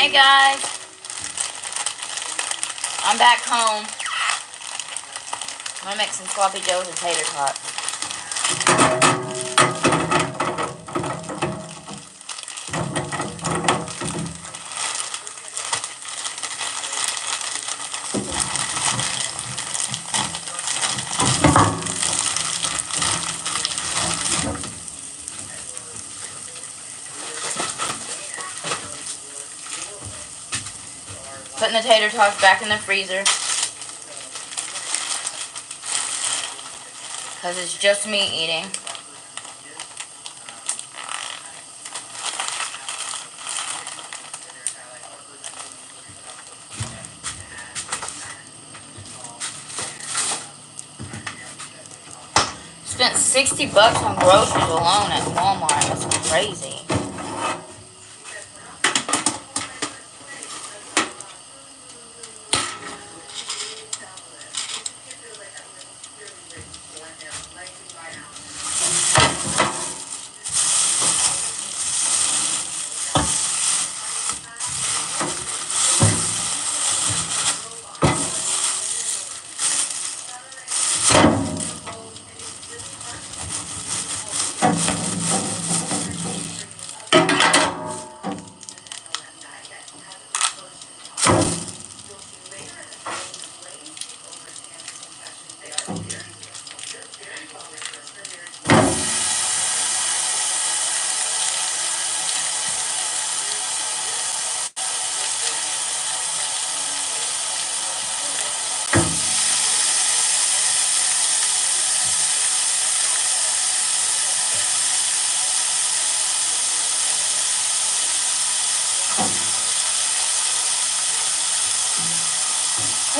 Hey guys, I'm back home. I'm gonna make some sloppy joes and tater tots. Putting the tater tots back in the freezer because it's just me eating. Spent $60 on groceries alone at Walmart. That's crazy.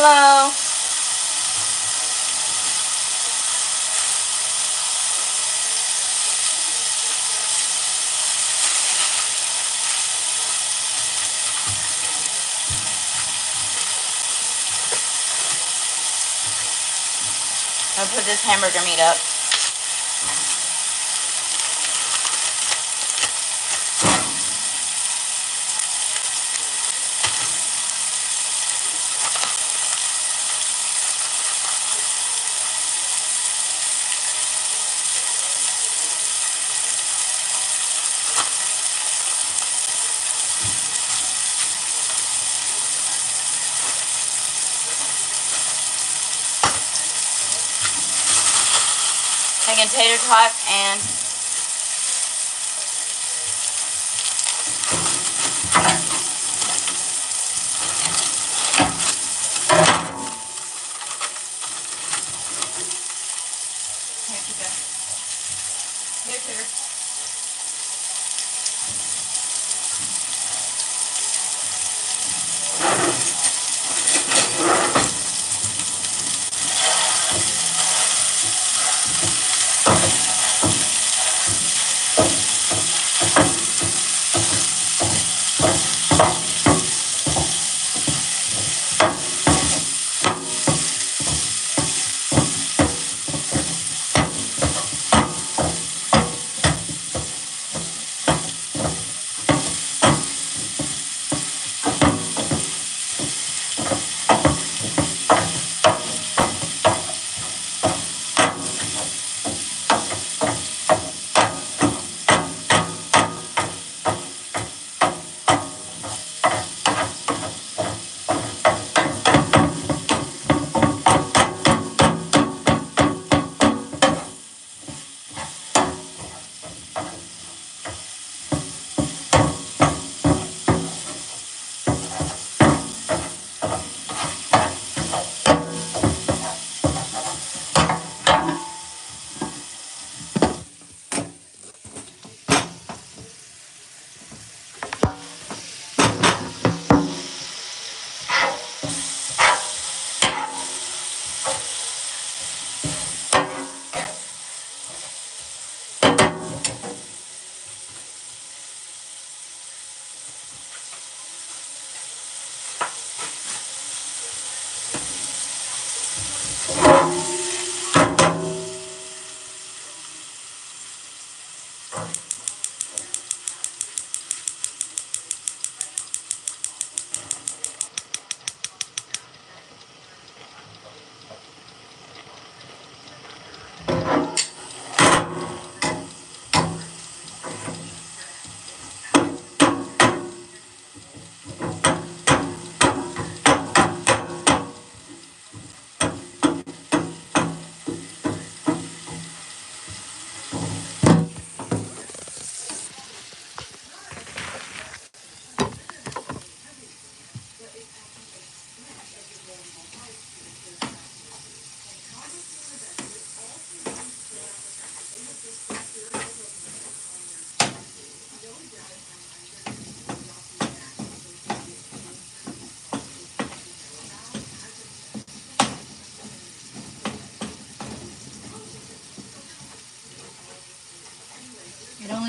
Hello. I'm gonna put this hamburger meat up. Taking tater tots and here you go. Here, sugar.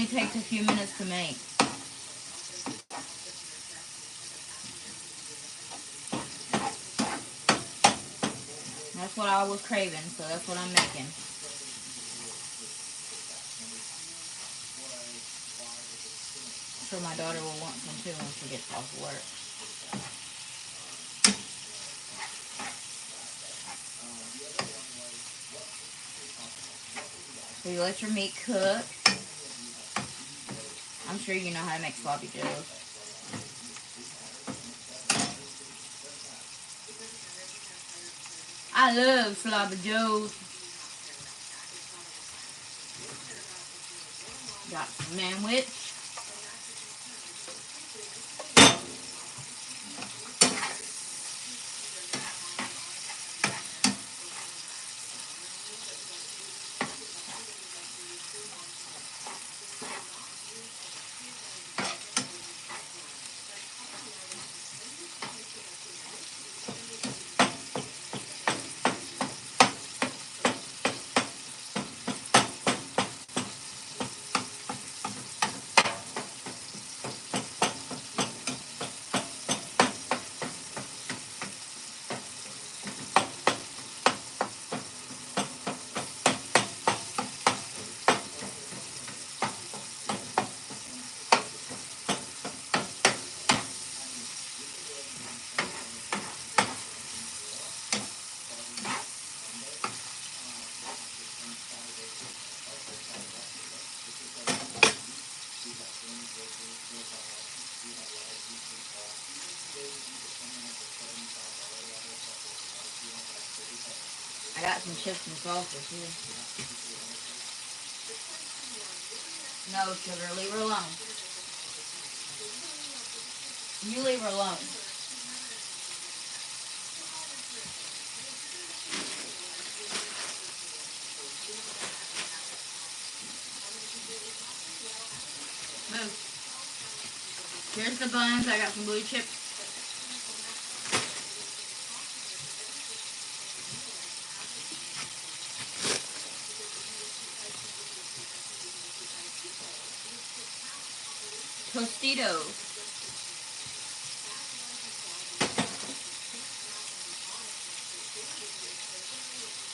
only takes a few minutes to make. That's what I was craving, so that's what I'm making. I'm sure my daughter will want some too when she gets off work. So you let your meat cook. I'm sure you know how to make sloppy joes. I love sloppy joes. Got some sandwich. I got some chips and salsa too. No, sugar, leave her alone. You leave her alone. Move. Here's the buns. I got some blue chips. Tostitos.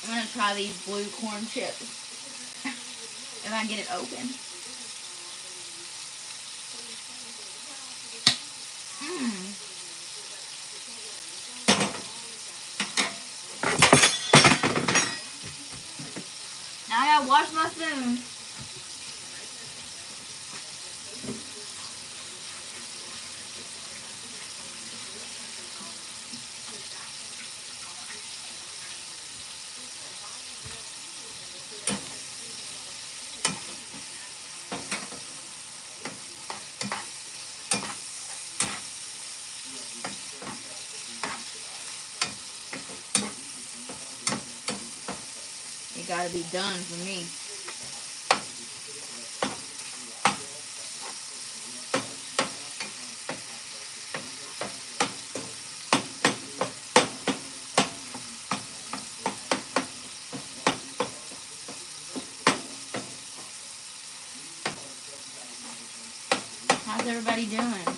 I'm gonna try these blue corn chips. If I can get it open. Mmm. Now I gotta wash my spoon. It gotta be done for me. How's everybody doing?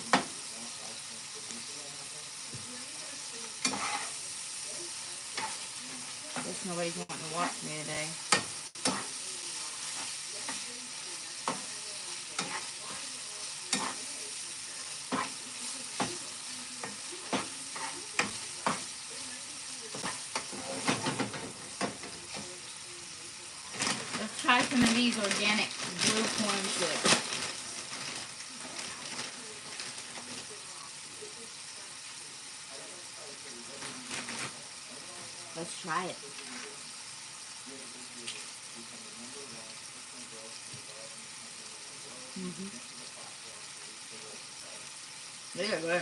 Guess nobody's wanting to watch me today. Let's try some of these organic blue corn chips. Let's try it. They are good.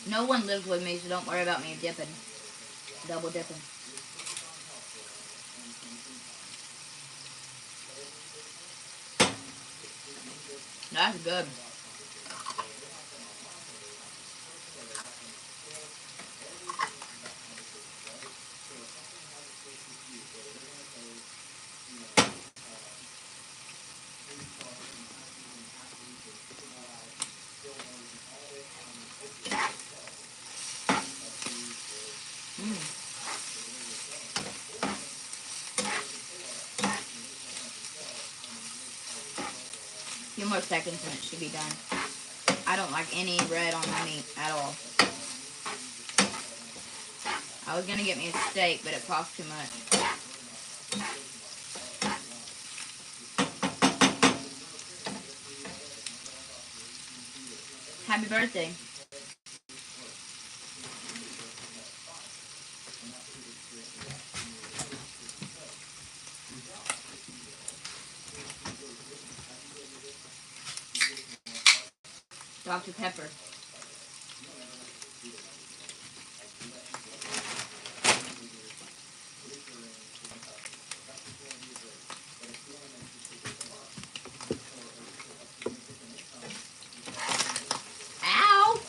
No one lives with me, so don't worry about me dipping. Double dipping. That's good. more seconds and it should be done. I don't like any red on my meat at all. I was gonna get me a steak, but it cost too much. Happy birthday. Dr. Pepper. Ow!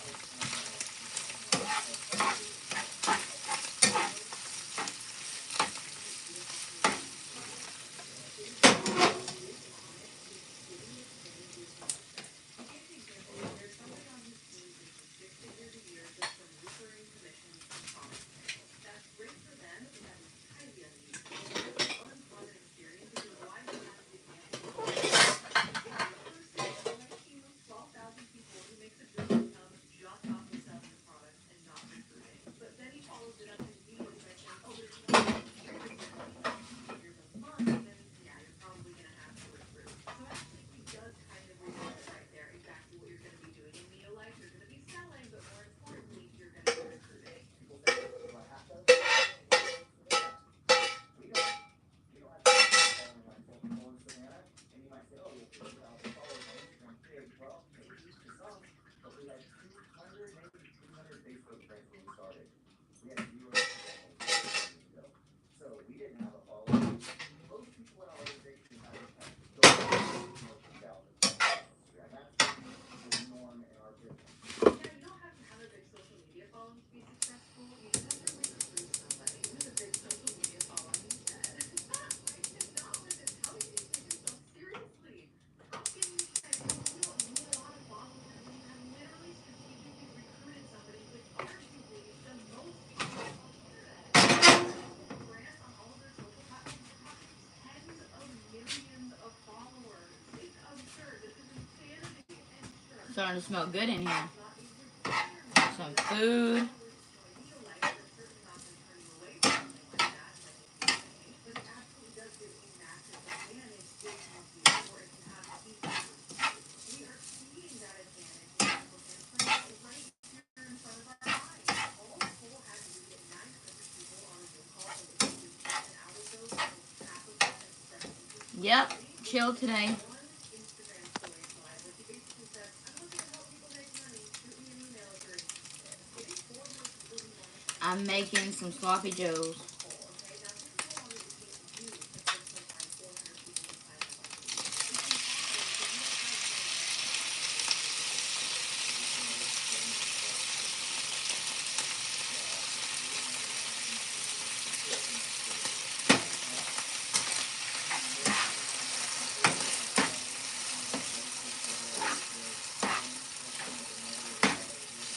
Starting to smell good in here. Some food. Yep, chill today. I'm making some sloppy joes.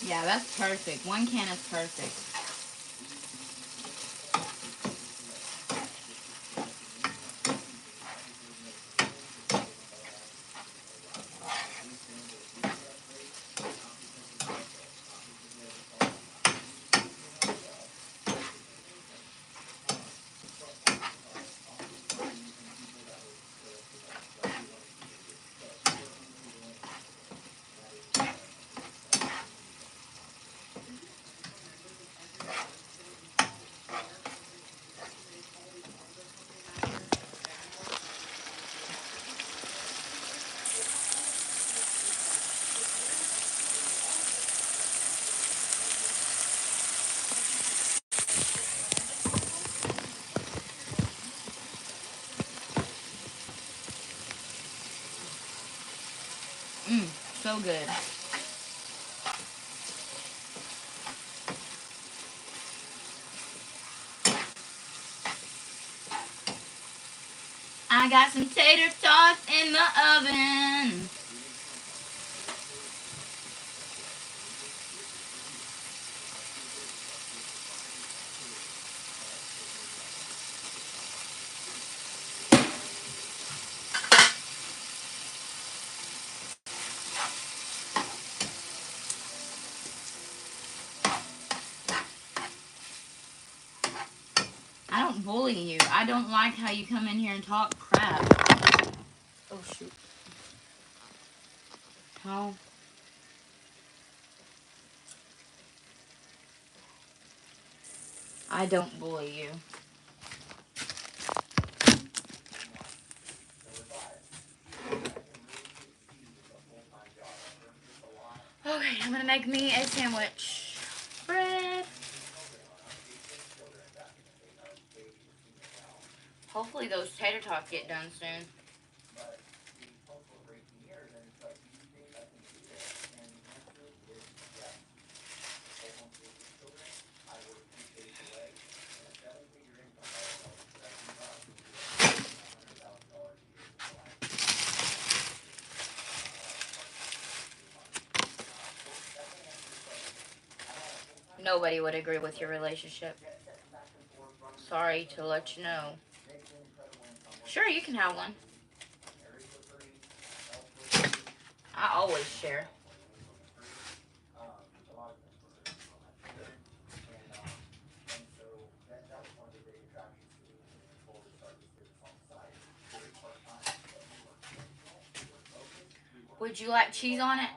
Yeah, that's perfect. 1 can is perfect. So good. I got some tater tots in the oven. I don't bully you. I don't like how you come in here and talk crap. Oh, shoot. How? I don't bully you. Okay, I'm gonna make me a sandwich. Bread. Hopefully those tater tots get done soon. Nobody would agree with your relationship. Sorry to let you know. Sure, you can have one. I always share. Would you like cheese on it?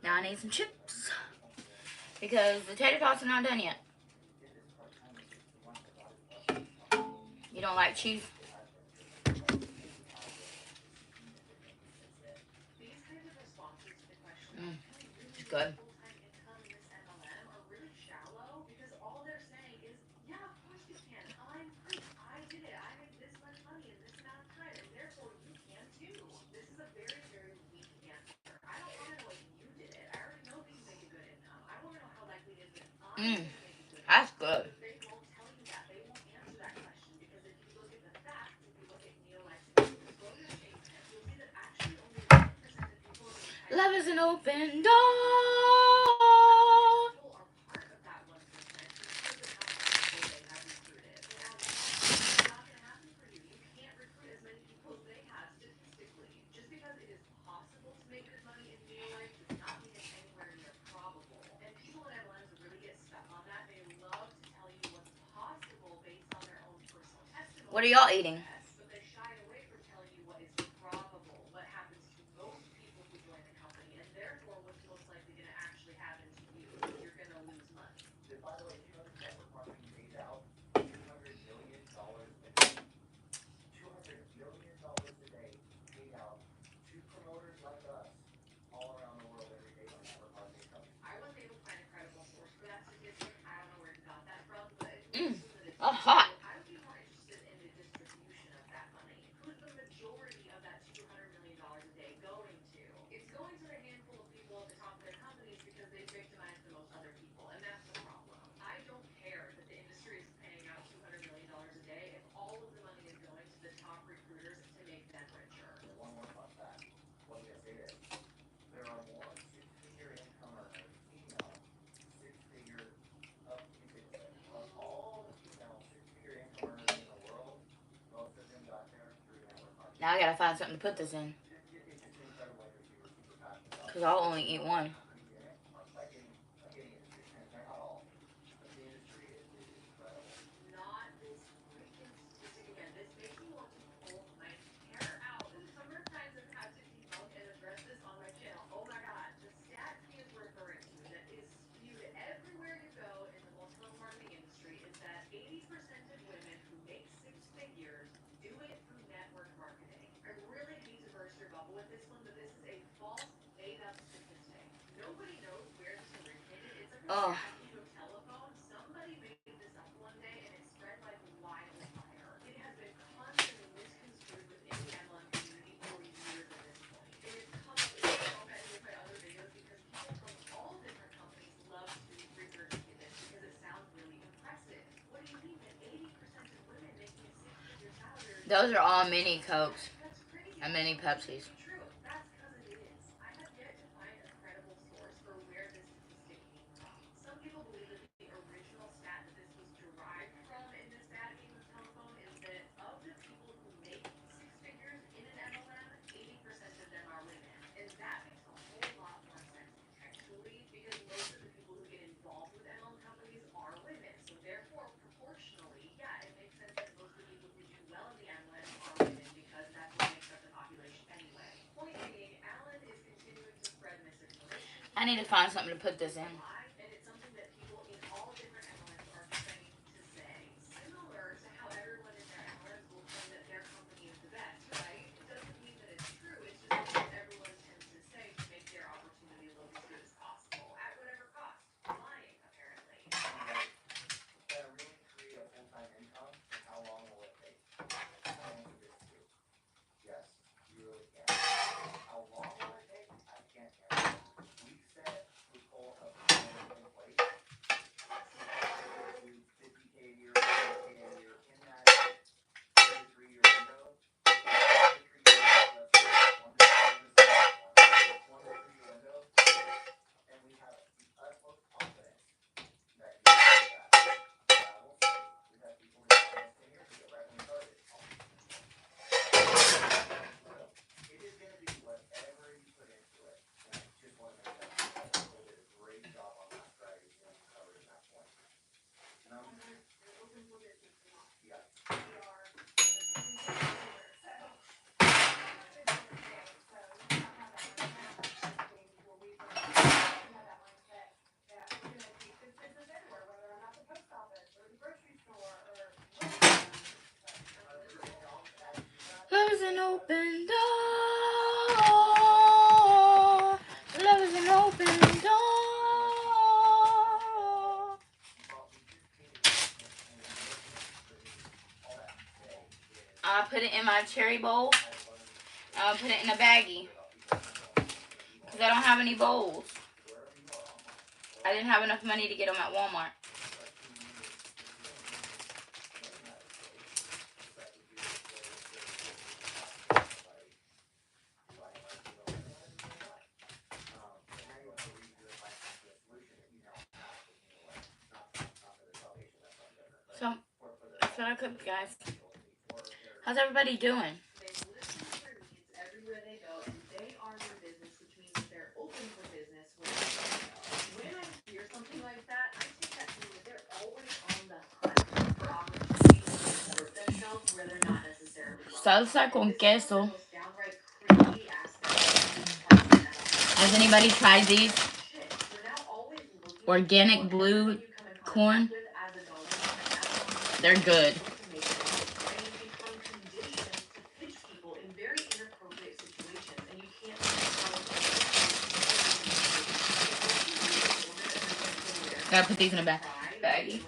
Now I need some chips. Because the tater tots are not done yet. You don't like cheese? It's good. That's good. Love is an open door. What are y'all eating? Oh, hot. Now I gotta find something to put this in. Because I'll only eat one. Oh. Those are all mini Cokes and mini Pepsis. I need to find something to put this in. Love is an open door. Love is an open door. I put it in my cherry bowl. I'll put it in a baggie. Because I don't have any bowls. I didn't have enough money to get them at Walmart. So, that's what I cooked, guys. How's everybody doing? Salsa con queso. Has anybody tried these? Organic blue corn. They're good. Gotta put these in a baggie.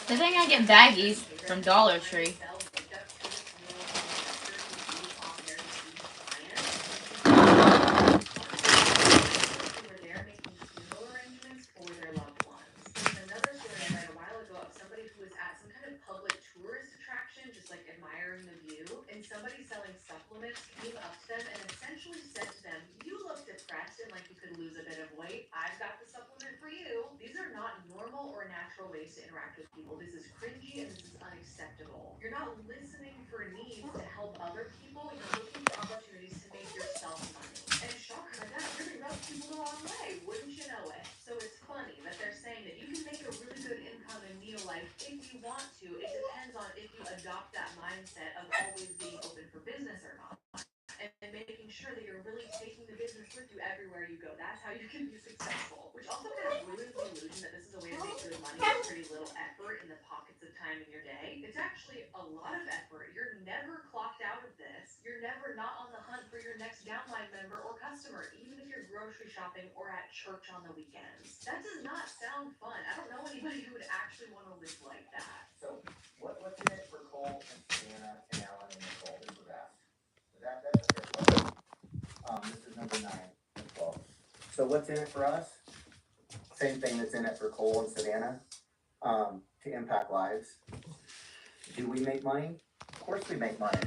I think I get baggies from Dollar Tree. So what's in it for us? Same thing that's in it for Cole and Savannah, to impact lives. Do we make money? Of course we make money.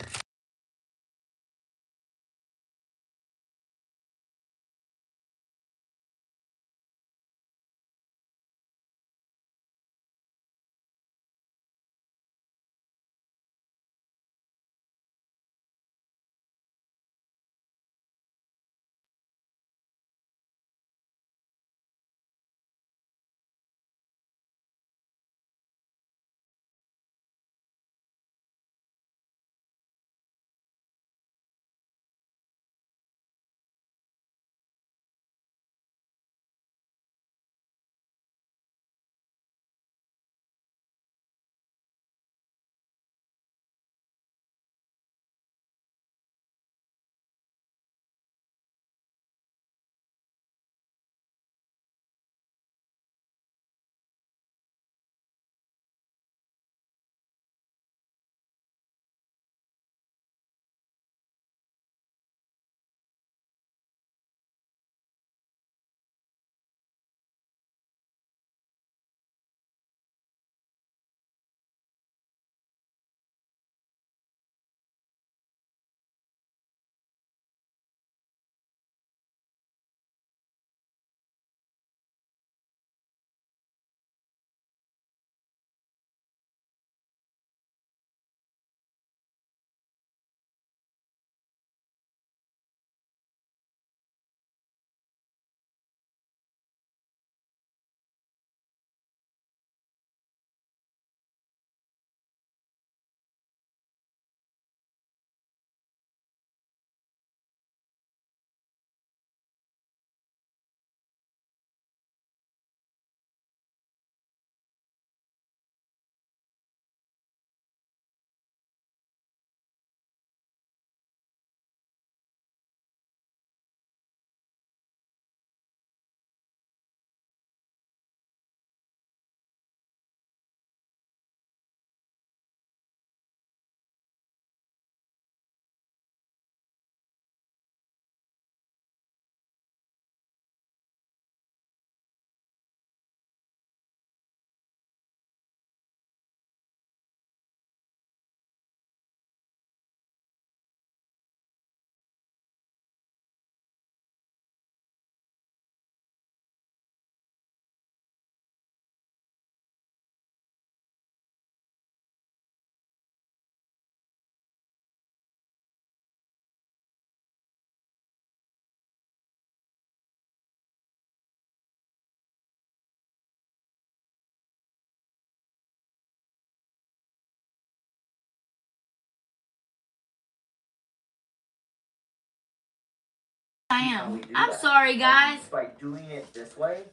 I am. I'm sorry, guys. And by doing it this way,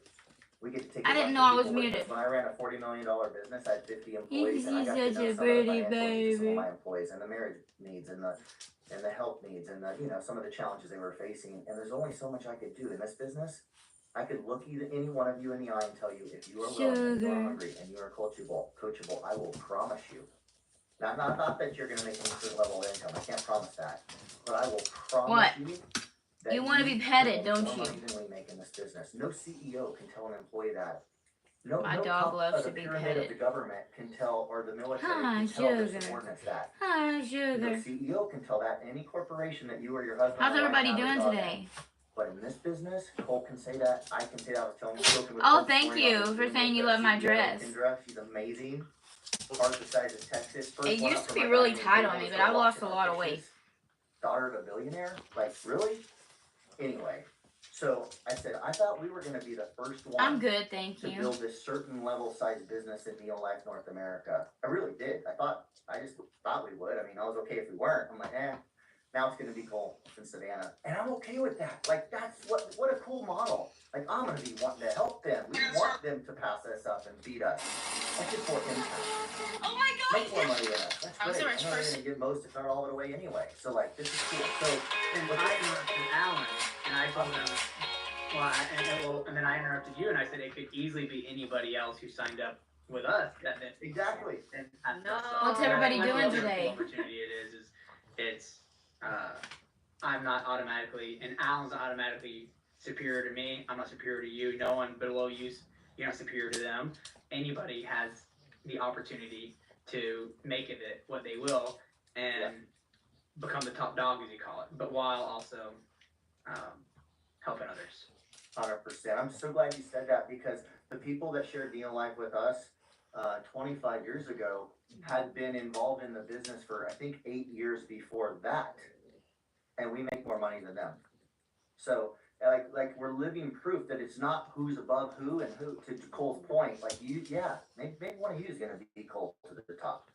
we get to take. I didn't know I was muted. When I ran a $40 million business, I had 50 employees, and I got He's to such know a some of the pretty financial needs of some of baby. my employees, and the marriage needs, and the health needs, and the some of the challenges they were facing. And there's only so much I could do in this business. I could look any one of you in the eye and tell you, if you are willing, and you are hungry, and you are coachable, I will promise you. Not that you're going to make any certain level of income. I can't promise that, but I will promise you. You want to be petted, don't you? More money than we make in this business. No CEO can tell an employee that. My dog loves to be petted. The government can tell, or the military can tell their subordinates that. Hi, sugar. No CEO can tell that. Any corporation that you or your husband. How's everybody doing today? But in this business, Cole can say that. I can say that. I was telling you. Oh, thank you for saying you love my dress. She's amazing. Part the size of Texas. It used to be really tight on me, but I've lost a lot of weight. Daughter of a billionaire? Like, really? Anyway, so I said, I thought we were going to be the first one. I'm good, thank you. To build this certain level size business in Neo-Life North America. I really did. I just thought we would. I mean, I was okay if we weren't. I'm like, now it's going to be Cole in Savannah. And I'm okay with that. Like, that's what a cool model. Like, I'm going to be wanting to help them. We want them to pass us up and feed us. That's just more impact. Oh my God! Make more money in us. That's great. I'm not going to give most, if not all of it away anyway. So, like, this is cool. So, and I interrupted Alan, and I told him, and then I interrupted you, and I said it could easily be anybody else who signed up with us. Exactly. And what's everybody doing today? Opportunity it's I'm not automatically, and Alan's not automatically superior to me. I'm not superior to you. No one below you're not superior to them. Anybody has the opportunity to make it what they will and become the top dog, as you call it, but while also helping others. 100%. I'm so glad you said that, because the people that shared Neo-Life with us 25 years ago had been involved in the business for, I think, 8 years before that. And we make more money than them. So, like we're living proof that it's not who's above who and who, to Cole's point. Like, maybe one of you is going to be Cole to the top.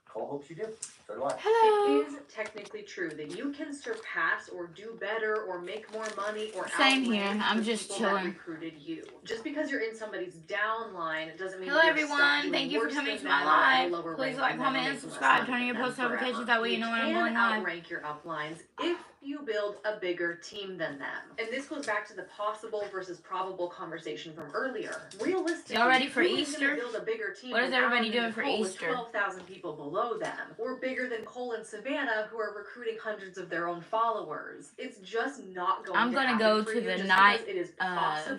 Cole hopes you do. So do I. Hello. It is technically true that you can surpass or do better or make more money or same here. I'm just chilling. Recruited you. Just because you're in somebody's downline doesn't mean. Hello everyone. Thank you for coming to my live. Please like, comment, and subscribe. Turn on your post notifications. That way you know when I'm going live. Rank your uplines if you build a bigger team than them. And this goes back to the possible versus probable conversation from earlier. Realistically, y'all ready for Easter? Build a bigger team. What is everybody doing for Easter? 12,000 people below them, or bigger than Cole and Savannah, who are recruiting hundreds of their own followers. It's just not going. I'm gonna go to the night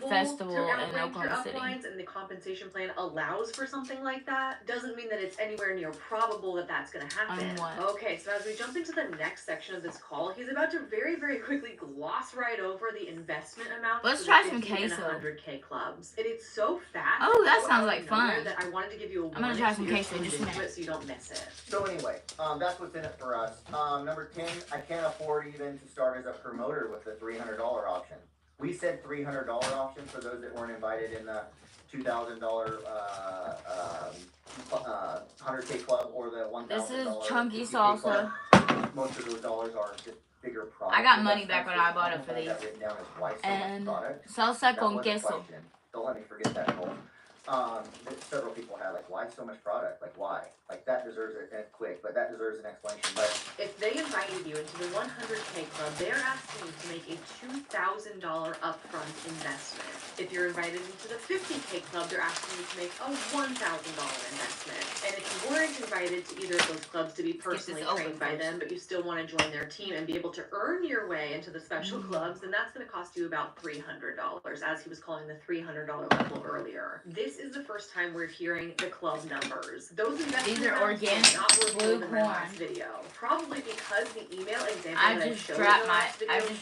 festival in Oklahoma City. And the compensation plan allows for something like that. Doesn't mean that it's anywhere near probable that that's going to happen. Okay, so as we jump into the next section of this call, he's about to very, very quickly gloss right over the investment amount. Let's try some queso. 100K clubs. And it's so fast. Oh, that sounds like fun. That I wanted to give you I'm gonna try some queso in just a minute, so you don't miss it. So anyway, that's what's in it for us. Number 10, I can't afford even to start as a promoter with the $300 option. We said $300 option for those that weren't invited in the $2,000 100K club or the $1,000. This is chunky salsa. Most of those dollars are just bigger products. I got money back when I bought it for these. And salsa con queso. Don't let me forget that, Cole. Several people had, like, why so much product? Like, why? Like, that deserves it quick, but that deserves an explanation. But if they invited you into the 100K club, they're asking you to make a $2,000 upfront investment. If you're invited into the 50K club, they're asking you to make a $1,000 investment. And if you weren't invited to either of those clubs to be personally trained by them, but you still want to join their team and be able to earn your way into the special clubs, then that's going to cost you about $300, as he was calling the $300 level earlier. This is the first time we're hearing the club numbers. Those investments are organic blue corn. Last video. Probably because the email example I just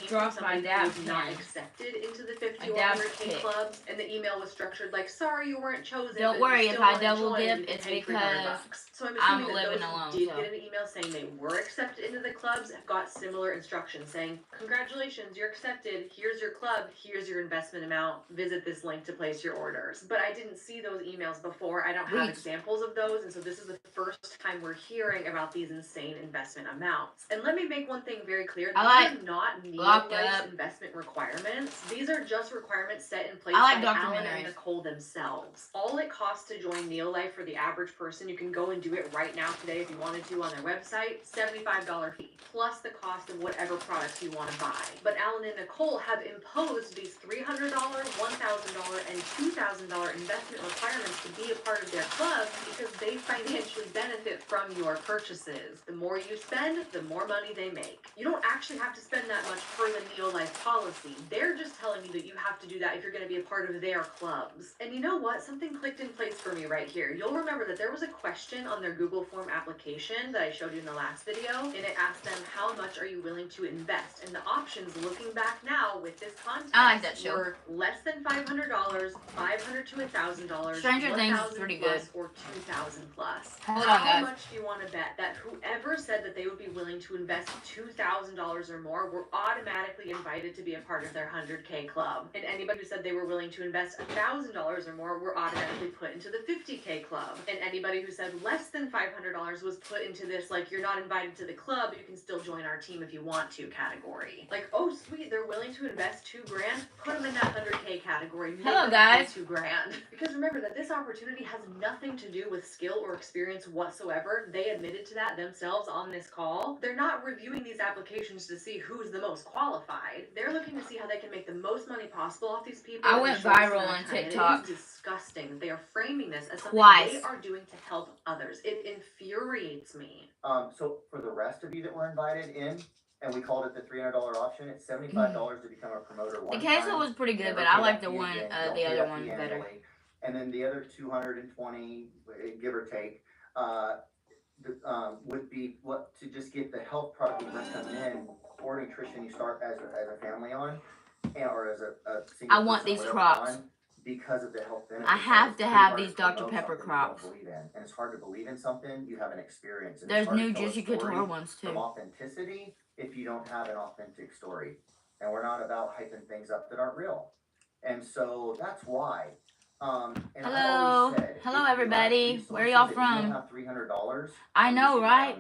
dropped my dad's not accepted into the 50 or 100K clubs, and the email was structured like, sorry you weren't chosen. Don't worry, if I double dip, it's because so I'm living alone. Did get an email saying they were accepted into the clubs, have got similar instructions saying, congratulations, you're accepted, here's your club, here's your investment amount, visit this link to place your orders. But I didn't see those emails before. I don't have examples of those, and so this is the first time we're hearing about these insane investment amounts. And let me make one thing very clear. These are not Neolife's investment requirements. These are just requirements set in place by Alan and Nicole themselves. All it costs to join Neolife for the average person, you can go and do it right now today if you wanted to on their website, $75 fee, plus the cost of whatever products you want to buy. But Alan and Nicole have imposed these $300, $1,000, and $2,000 investment requirements to be a part of their club because they financially benefit from your purchases. The more you spend, the more money they make. You don't actually have to spend that much per the Neolife policy. They're just telling you that you have to do that if you're going to be a part of their clubs. And you know what? Something clicked in place for me right here. You'll remember that there was a question on their Google form application that I showed you in the last video, and it asked them, how much are you willing to invest? And the options, looking back now with this context, were less than $500, $500 to $1,000, Stranger Things is pretty good, or $2,000 plus. Hold on, guys. How much do you want to bet that whoever said that they would be willing to invest $2,000 or more were automatically invited to be a part of their 100K club? And anybody who said they were willing to invest $1,000 or more were automatically put into the 50K club. And anybody who said less than $500 was put into this, like, you're not invited to the club, you can still join our team if you want to category. Like, oh sweet, they're willing to invest $2,000, put them in that 100K category. Hello guys. $2,000. Because remember that this opportunity has nothing to do with skill or experience whatsoever. They admitted to that themselves on this call. They're not reviewing these applications to see who's the most qualified. They're looking to see how they can make the most money possible off these people. I went viral on TikTok. It is disgusting. They are framing this as something they are doing to help others. It infuriates me. So for the rest of you that were invited in, and we called it the $300 option, it's $75 to become a promoter. The queso was pretty good, but I like the one, the other one better. And then the other 220, give or take, would be what to just get the health product we recommend or nutrition you start as a family on, or as a single. I want these crops. Because of the health benefits. I have to have these Dr. Pepper crops. And it's hard to believe in something you haven't experienced. And there's new Juicy Couture ones too. From authenticity, if you don't have an authentic story. And we're not about hyping things up that aren't real. And so that's why. Hello. Hello everybody. Where are y'all from? You don't have $300. I know, right?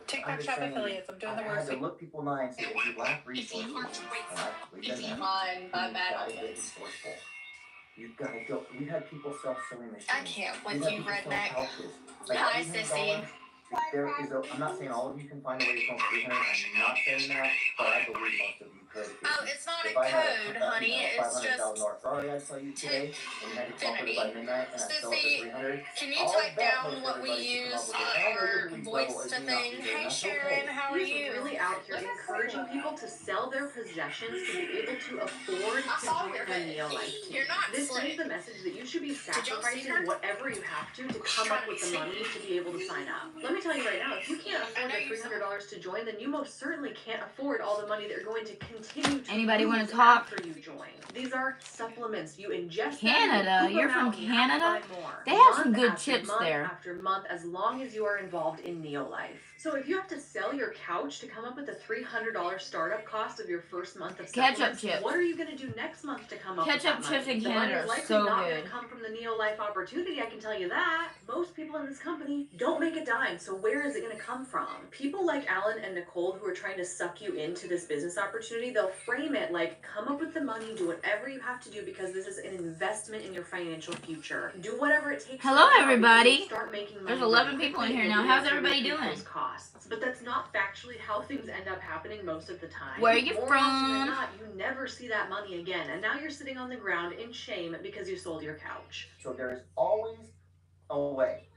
TikTok shop affiliates. I'm doing the worst. I had to look people in the eye and say, if you lack resources, you've got to go. We've had people sell sewing machines. I can't with you, redneck. Hi, sissy. I'm not saying all of you can find a way to sell 300. I'm not saying that, but I believe most of you could. Oh, it's not a code, honey. It's just. Sorry, I tell you today. And you had to talk by midnight, and I sold it for 300. Can you type down what we use for voice to thing? Hey, Sharon, how are you? He's really out here encouraging people to sell their possessions to be able to afford to join the Neolife team. This sends the message that you should be sacrificing whatever you have to come up with the money to be able to sign up. Let me tell you right now, if you can't afford the $300 to join, then you most certainly can't afford all the money that you're going to continue to Anybody want to talk? After you join. These are supplements. You ingest Canada. them, you're from Canada? More. They have some month good after chips month there. After month, as long as you are involved in Neolife. So if you have to sell your couch to come up with the $300 startup cost of your first month of ketchup chips, what are you going to do next month to come up ketchup with that chips money? in Canada are so not good. Going to come from the Neolife opportunity, I can tell you that. Most people in this company don't make a dime, so where is it going to come from? People like Alan and Nicole who are trying to suck you into this business opportunity, they'll frame it like, come up with the money, do whatever you have to do because this is an investment in your financial future. Do whatever it takes. Hello everybody. Start making money. There's 11 people in here now. How's everybody doing? Costs. But that's not factually how things end up happening most of the time. Where are you More from? often than not, you never see that money again. And now you're sitting on the ground in shame because you sold your couch. So there is always a way.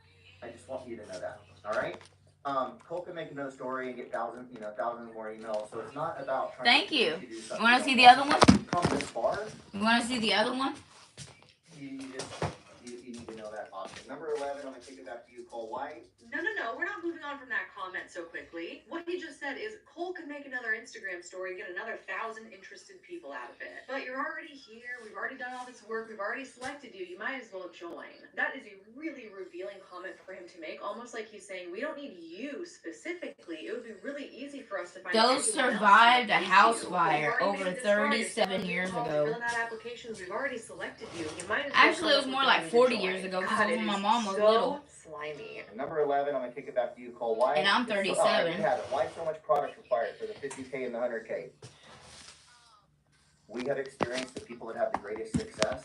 I just want you to know that. All right? Cole can make another story and get thousands more emails. So it's not about trying Thank to you. do something. You want to see the other one? Come this far. You want to see the other one? You need to know that option. Number 11, I'm going to take it back to you, Cole. Why? No, we're not moving on from that comment so quickly. What he just said is Cole could make another Instagram story, get another 1,000 interested people out of it. But you're already here. We've already done all this work. We've already selected you. You might as well join. That is a really revealing comment for him to make, almost like he's saying, we don't need you specifically. It would be really easy for us to find Those survived a house fire over 37 years ago. Filling out applications, we've already selected you. You might as well Actually, it was more like 40 years ago because when my mom was little. Slimy. Number 11, I'm gonna kick it back to you, Cole. Why? And I'm 37. You have it. Why so much product required for the 50K and the 100K? We have experienced the people that have the greatest success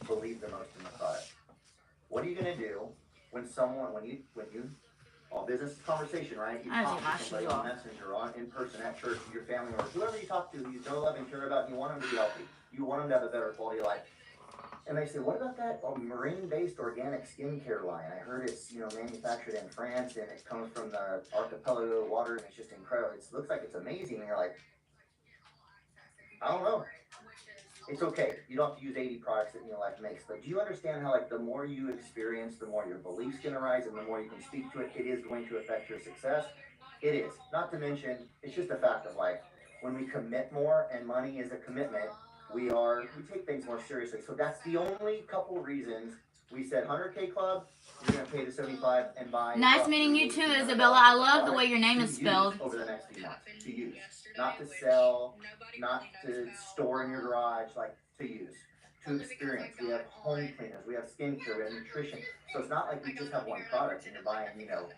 believe the most in the product. What are you gonna do when you all business conversation, right? You talk to somebody on Messenger, on in person, at church, with your family members, whoever you talk to, you know, love and care about, and you want them to be healthy. You want them to have a better quality of life. And they say, what about that marine-based organic skincare line? I heard it's, you know, manufactured in France and it comes from the archipelago water and it's just incredible. It looks like it's amazing. And you're like, I don't know. It's okay. You don't have to use 80 products that Neolife makes. But do you understand how, like, the more you experience, the more your beliefs can arise and the more you can speak to it, it is going to affect your success? It is. Not to mention, it's just a fact of life. When we commit more, and money is a commitment, we take things more seriously. So that's the only couple reasons we said 100K club, you're going to pay the 75 and buy. Nice meeting you too, Isabella. I love the way your name is spelled. Over the next few months, to use. Not to sell, not to store in your garage, like to use. To experience. We have home cleaners, we have skincare, we have nutrition. So it's not like we just have one product and you're buying, you know,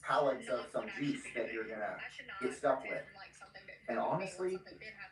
pallets of some juice that you're going to get stuck with. And honestly,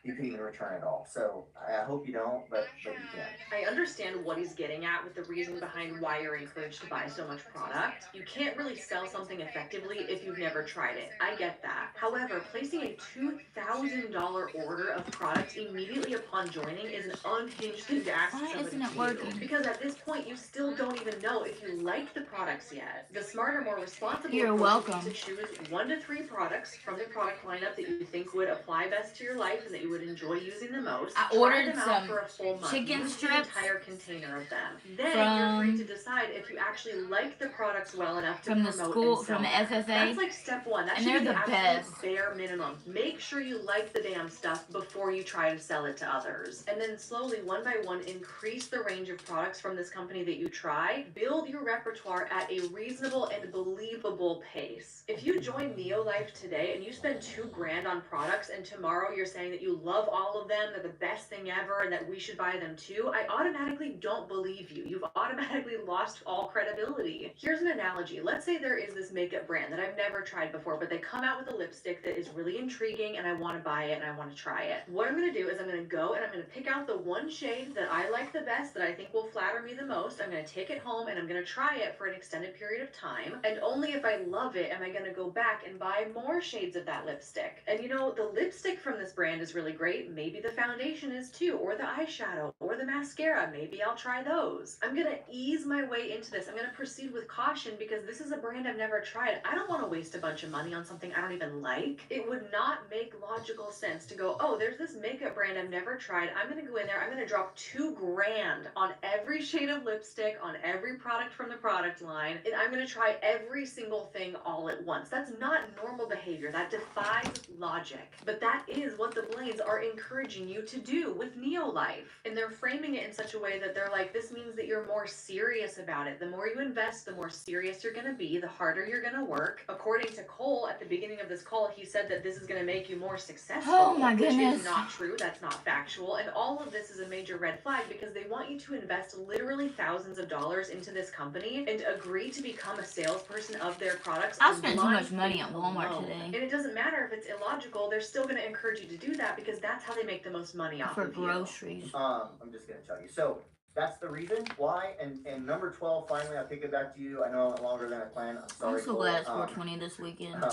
you can even return it all. So I hope you don't, but you can. I understand what he's getting at with the reason behind why you're encouraged to buy so much product. You can't really sell something effectively if you've never tried it. I get that. However, placing a $2,000 order of product immediately upon joining is an unhinged thing to ask somebody Why isn't it to working? do. Because at this point, you still don't even know if you like the products yet. The smarter, more responsible You're approach welcome. is to choose 1 to 3 products from the product lineup that you think would apply best to your life and that you would enjoy using the most. I Try ordered them out some for a full month. chicken Use strips the entire container of them. Then you're free to decide if you actually like the products well enough to from the promote school, and sell from the them. FFA. That's like step 1. That And should they're be the the absolute best. bare minimum. Make sure you like the damn stuff before you try to sell it to others. And then slowly, one by one, increase the range of products from this company that you try. Build your repertoire at a reasonable and believable pace. If you join Neolife today and you spend $2,000 on products and tomorrow you're saying that you love all of them, they're the best thing ever, and that we should buy them too, I automatically don't believe you. You've automatically lost all credibility. Here's an analogy. Let's say there is this makeup brand that I've never tried before, but they come out with a lipstick that is really intriguing and I want to buy it and I want to try it. What I'm going to do is I'm going to go and I'm going to pick out the one shade that I like the best, that I think will flatter me the most. I'm going to take it home and I'm going to try it for an extended period of time. And only if I love it am I going to go back and buy more shades of that lipstick. And you know, the lipstick from this brand is really great. Maybe the foundation is too, or the eyeshadow, or the mascara. Maybe I'll try those. I'm going to ease my way into this. I'm going to proceed with caution because this is a brand I've never tried. I don't want to waste a bunch of money on something I don't even like. It would not make logical sense to go, oh, there's this makeup brand I've never tried. I'm going to go in there. I'm going to drop $2,000 on every shade of lipstick, on every product from the product line, and I'm going to try every single thing all at once. That's not normal behavior. That defies logic. But that is what the Blades are encouraging you to do with Neolife. And they're framing it in such a way that they're like, this means that you're more serious about it. The more you invest, the more serious you're going to be, the harder you're going to work. According to Cole, at the beginning of this call, he said that this is going to make you more successful. Oh my Which goodness. is not true. That's not factual. And all of this is a major red flag because they want you to invest literally thousands of dollars into this company and agree to become a salesperson of their products. I spent too much money at Walmart today. And it doesn't matter if it's illogical, they're still going to encourage you to do that because that's how they make the most money off For of you. groceries. I'm just going to tell you. So that's the reason why. And number 12, finally, I'll kick it back to you. I know I went longer than I planned. I'm sorry. I'm so glad it's 420 this weekend.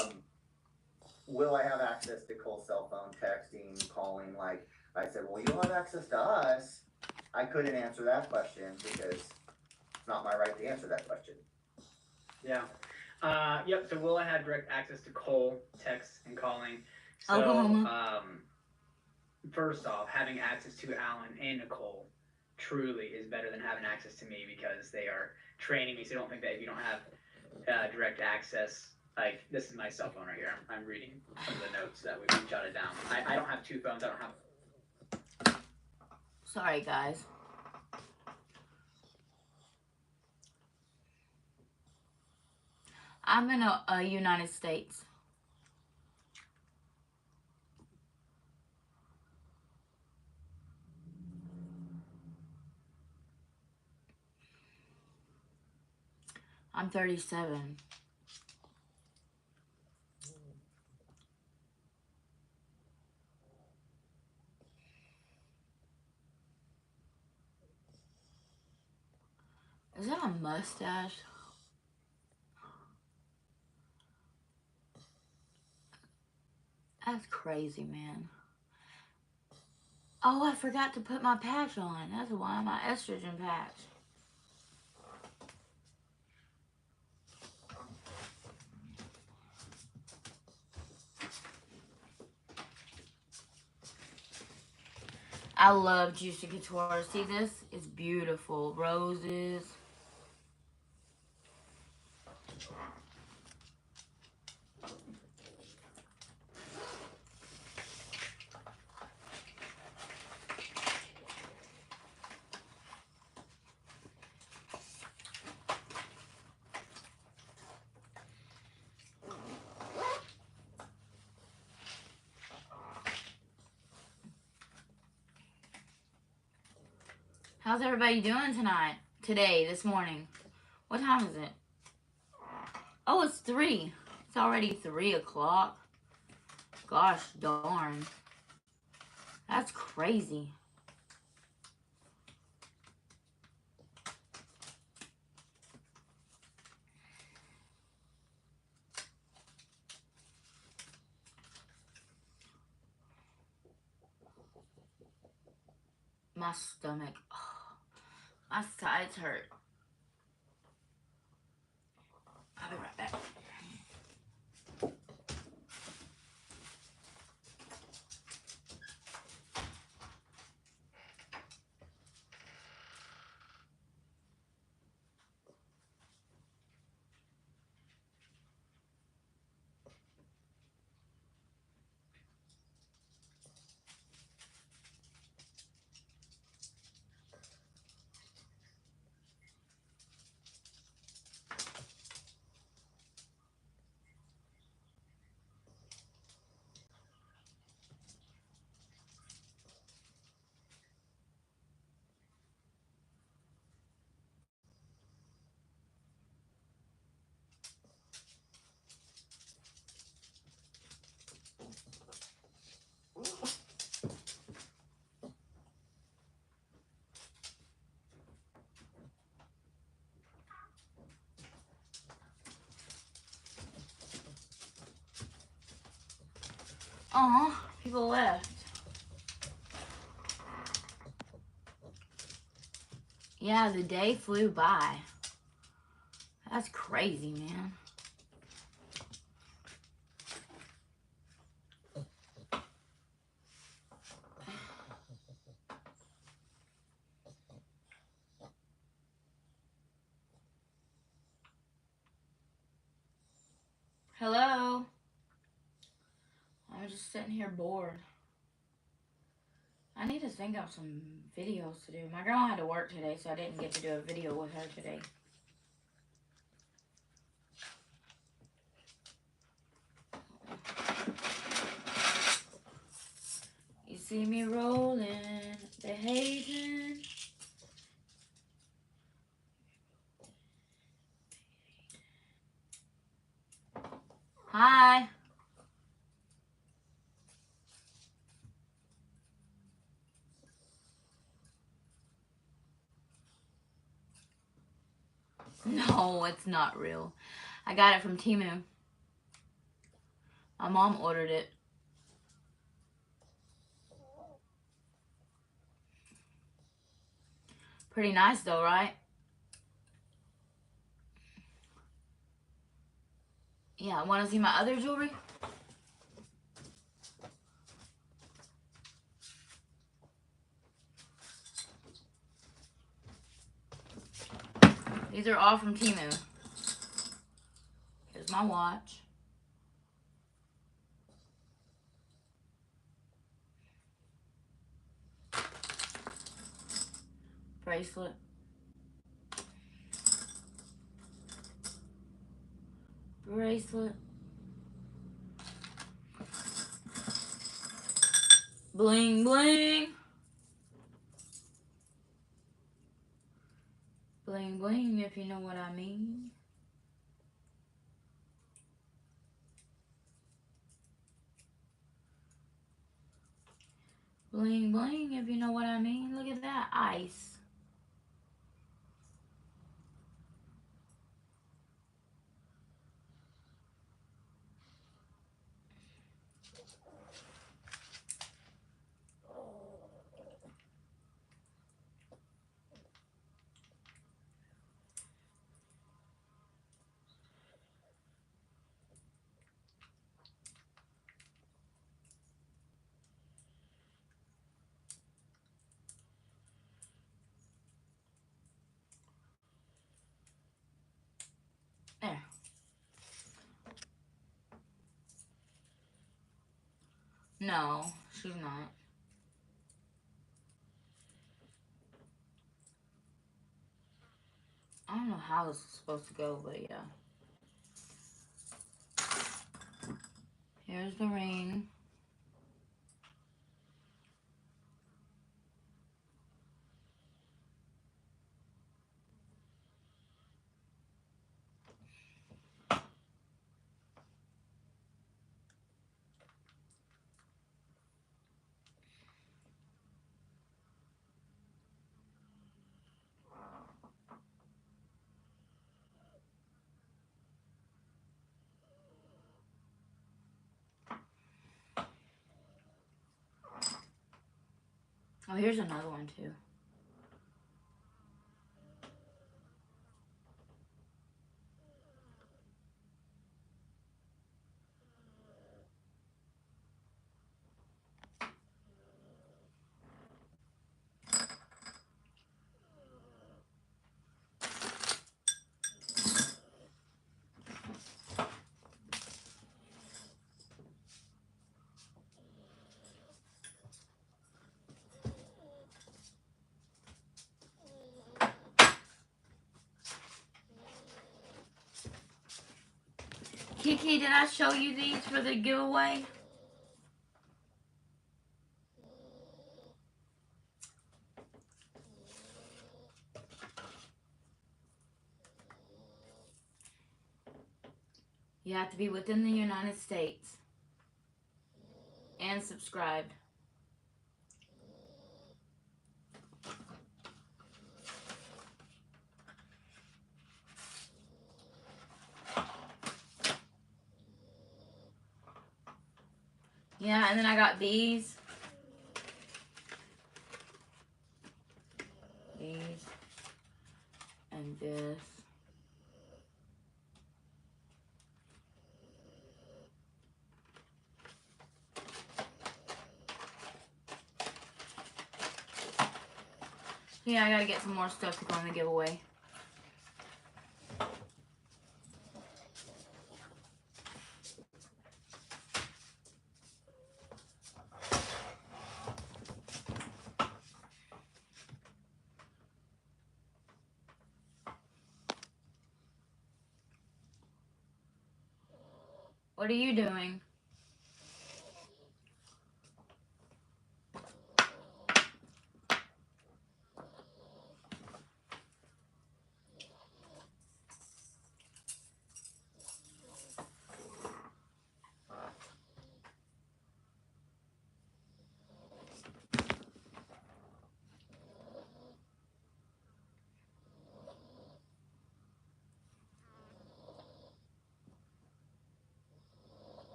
Will I have access to Cole's cell phone, texting, calling? Like I said, well, you don't have access to us. I couldn't answer that question because it's not my right to answer that question. Yeah. Yep. So Willa had direct access to Cole, text, and calling. So, Oklahoma. First off, having access to Alan and Nicole truly is better than having access to me because they are training me. So don't think that if you don't have direct access. Like, this is my cell phone right here. I'm reading some of the notes that we jotted down. I don't have two phones. I don't have. Sorry, guys. I'm in the United States. I'm 37. Is that a mustache? That's crazy, man. Oh, I forgot to put my patch on. That's why, my estrogen patch. I love Juicy Couture. See this? It's beautiful. Roses. How's everybody doing tonight? Today, this morning. What time is it? Oh, it's 3. It's already 3 o'clock. Gosh darn. That's crazy. My stomach. Oh, my sides hurt. I'll be right back. Aw, people left. Yeah, the day flew by. That's crazy, man. Hello? I'm just sitting here bored. I need to think of some videos to do. My girl had to work today, so I didn't get to do a video with her today. You see me rolling, behaving. Hi. No, it's not real. I got it from Temu. My mom ordered it. Pretty nice though, right? Yeah, want to see my other jewelry? These are all from Temu. There's my watch. Bracelet. Bracelet. Bling bling. Bling bling, if you know what I mean. Bling bling, if you know what I mean. Look at that ice. There. No, she's not. I don't know how this is supposed to go, but yeah. Here's the ring. Oh, here's another one too. Kiki, did I show you these for the giveaway? You have to be within the United States and subscribed. Yeah, and then I got these. These. And this. Yeah, I gotta get some more stuff to go in the giveaway. What are you doing?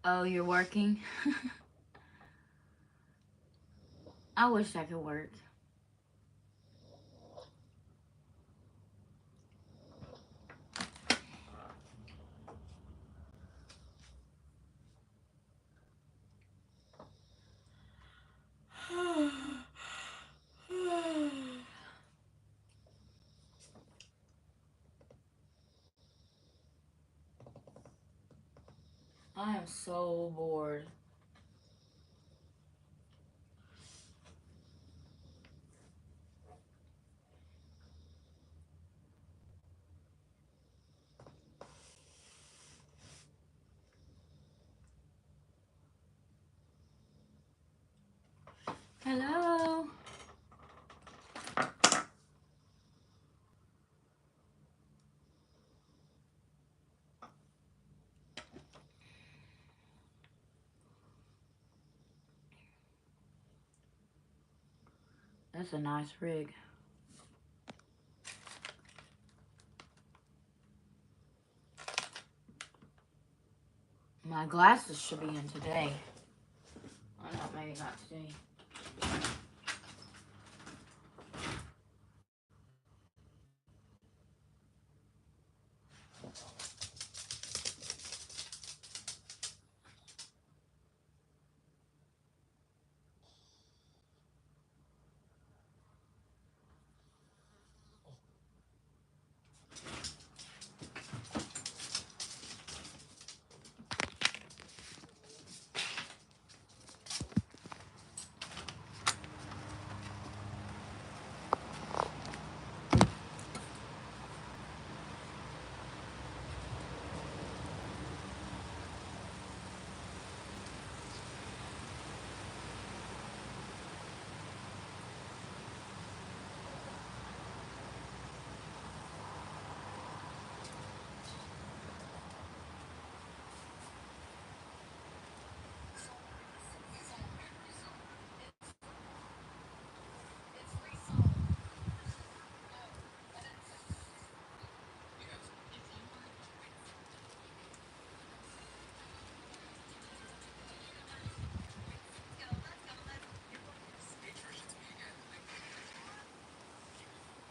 Oh, you're working? I wish I could work. I am so bored. Hello. That's a nice rig. My glasses should be in today. Oh no, maybe not today.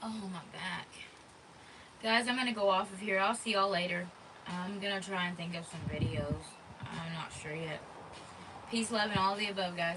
Oh, my back. Guys, I'm going to go off of here. I'll see y'all later. I'm going to try and think of some videos. I'm not sure yet. Peace, love, and all the above, guys.